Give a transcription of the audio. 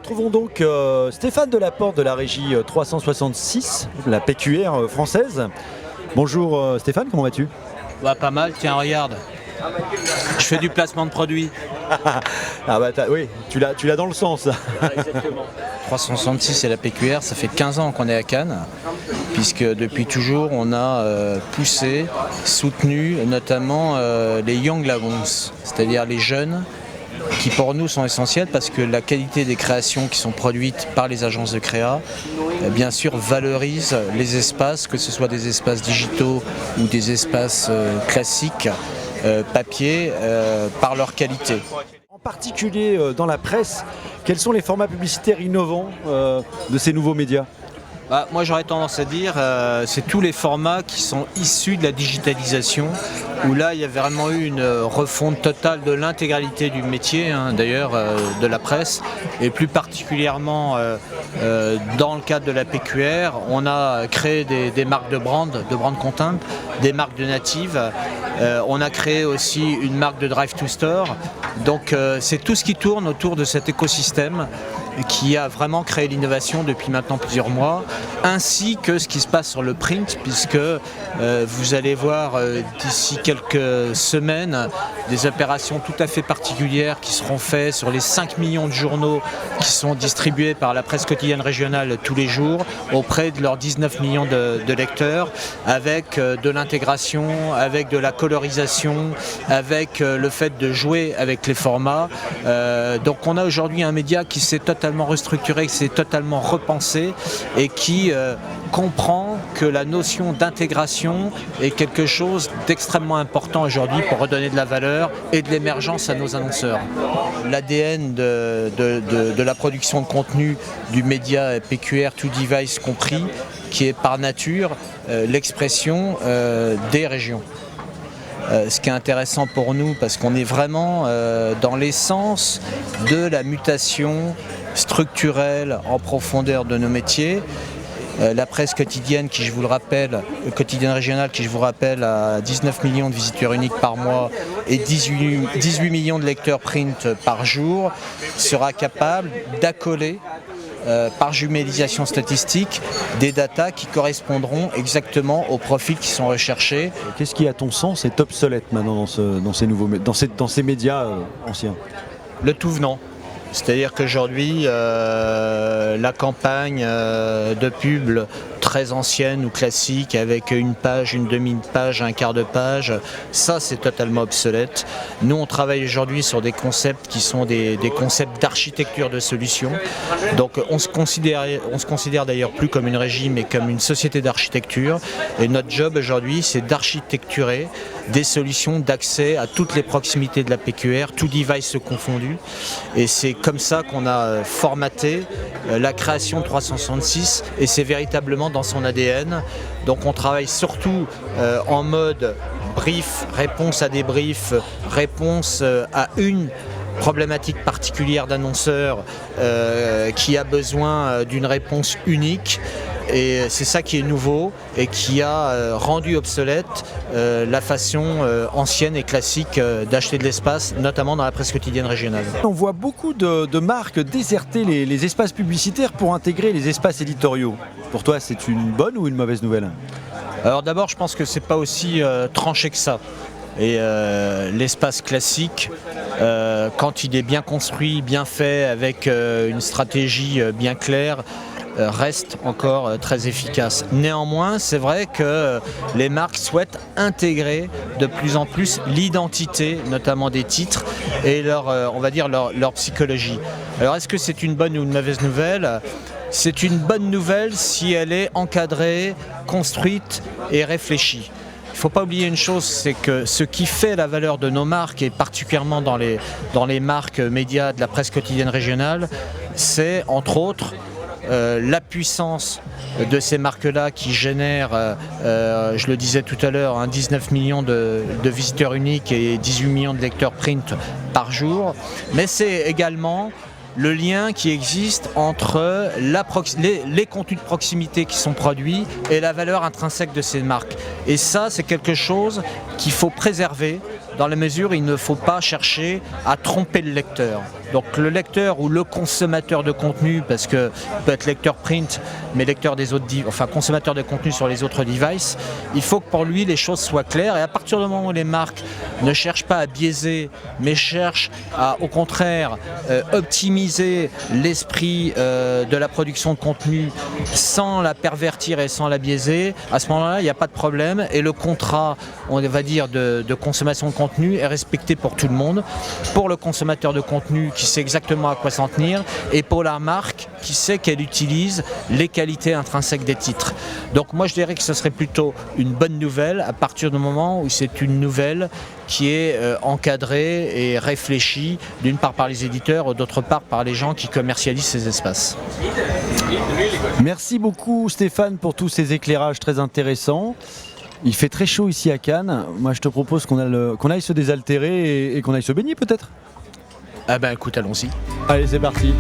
retrouvons donc Stéphane Delaporte de la régie 366, la PQR française. Bonjour Stéphane, comment vas-tu? Bah, pas mal, tiens regarde. Je fais du placement de produits. Ah bah oui, tu l'as dans le sens. Exactement. 366 et la PQR, ça fait 15 ans qu'on est à Cannes, puisque depuis toujours on a poussé, soutenu notamment les Young Lagons, c'est-à-dire les jeunes qui pour nous sont essentiels parce que la qualité des créations qui sont produites par les agences de créa, bien sûr, valorise les espaces, que ce soit des espaces digitaux ou des espaces classiques, papier, par leur qualité. En particulier dans la presse, quels sont les formats publicitaires innovants de ces nouveaux médias? Moi j'aurais tendance à dire c'est tous les formats qui sont issus de la digitalisation où là il y a vraiment eu une refonte totale de l'intégralité du métier d'ailleurs de la presse et plus particulièrement dans le cadre de la PQR on a créé des marques de brand content, des marques de native, on a créé aussi une marque de drive to store, donc c'est tout ce qui tourne autour de cet écosystème qui a vraiment créé l'innovation depuis maintenant plusieurs mois, ainsi que ce qui se passe sur le print, puisque vous allez voir d'ici quelques semaines des opérations tout à fait particulières qui seront faites sur les 5 millions de journaux qui sont distribués par la presse quotidienne régionale tous les jours auprès de leurs 19 millions de lecteurs, avec de l'intégration, avec de la colorisation, avec le fait de jouer avec les formats. Donc on a aujourd'hui un média qui s'est totalement restructuré, qui s'est totalement repensé et qui comprend que la notion d'intégration est quelque chose d'extrêmement important aujourd'hui pour redonner de la valeur et de l'émergence à nos annonceurs. L'ADN de la production de contenu du média PQR, to device compris, qui est par nature l'expression des régions. Ce qui est intéressant pour nous parce qu'on est vraiment dans l'essence de la mutation structurelle en profondeur de nos métiers. La presse quotidienne, qui je vous le rappelle, quotidienne régionale, qui je vous rappelle a 19 millions de visiteurs uniques par mois et 18 millions de lecteurs print par jour, sera capable d'accoler par jumellisation statistique des datas qui correspondront exactement aux profils qui sont recherchés. Qu'est-ce qui, à ton sens, est obsolète maintenant dans ces médias anciens? Le tout venant. C'est-à-dire qu'aujourd'hui, la campagne de pub très ancienne ou classique avec une page, une demi-page, un quart de page, ça c'est totalement obsolète. Nous on travaille aujourd'hui sur des concepts qui sont des concepts d'architecture de solutions. Donc on se considère d'ailleurs plus comme une régie mais comme une société d'architecture. Et notre job aujourd'hui c'est d'architecturer des solutions d'accès à toutes les proximités de la PQR, tout device confondu. Et c'est comme ça qu'on a formaté la création 366 et c'est véritablement dans son ADN. Donc on travaille surtout en mode brief, réponse à des briefs, réponse à une problématique particulière d'annonceur qui a besoin d'une réponse unique. Et c'est ça qui est nouveau et qui a rendu obsolète la façon ancienne et classique d'acheter de l'espace, notamment dans la presse quotidienne régionale. On voit beaucoup de marques déserter les espaces publicitaires pour intégrer les espaces éditoriaux. Pour toi, c'est une bonne ou une mauvaise nouvelle? Alors d'abord, je pense que c'est pas aussi tranché que ça. Et l'espace classique, quand il est bien construit, bien fait, avec une stratégie bien claire, reste encore très efficace. Néanmoins, c'est vrai que les marques souhaitent intégrer de plus en plus l'identité, notamment des titres, et leur psychologie. Alors est-ce que c'est une bonne ou une mauvaise nouvelle ? C'est une bonne nouvelle si elle est encadrée, construite et réfléchie. Il ne faut pas oublier une chose, c'est que ce qui fait la valeur de nos marques, et particulièrement dans les marques médias de la presse quotidienne régionale, c'est entre autres la puissance de ces marques-là qui génèrent, je le disais tout à l'heure, 19 millions de visiteurs uniques et 18 millions de lecteurs print par jour, mais c'est également le lien qui existe entre les contenus de proximité qui sont produits et la valeur intrinsèque de ces marques. Et ça, c'est quelque chose qu'il faut préserver dans la mesure où il ne faut pas chercher à tromper le lecteur. Donc le lecteur ou le consommateur de contenu, parce que peut être lecteur print, mais lecteur des autres, consommateur de contenu sur les autres devices, il faut que pour lui les choses soient claires. Et à partir du moment où les marques ne cherchent pas à biaiser, mais cherchent à, au contraire, optimiser l'esprit de la production de contenu sans la pervertir et sans la biaiser, à ce moment-là, il n'y a pas de problème et le contrat, on va dire, de consommation de contenu est respecté pour tout le monde, pour le consommateur de contenu qui sait exactement à quoi s'en tenir et pour la marque qui sait qu'elle utilise les qualités intrinsèques des titres. Donc moi je dirais que ce serait plutôt une bonne nouvelle à partir du moment où c'est une nouvelle qui est encadrée et réfléchie d'une part par les éditeurs, d'autre part par les gens qui commercialisent ces espaces. Merci beaucoup Stéphane pour tous ces éclairages très intéressants. Il fait très chaud ici à Cannes. Moi je te propose qu'on aille se désaltérer et qu'on aille se baigner peut-être. Ah ben écoute, allons-y. Allez, c'est parti.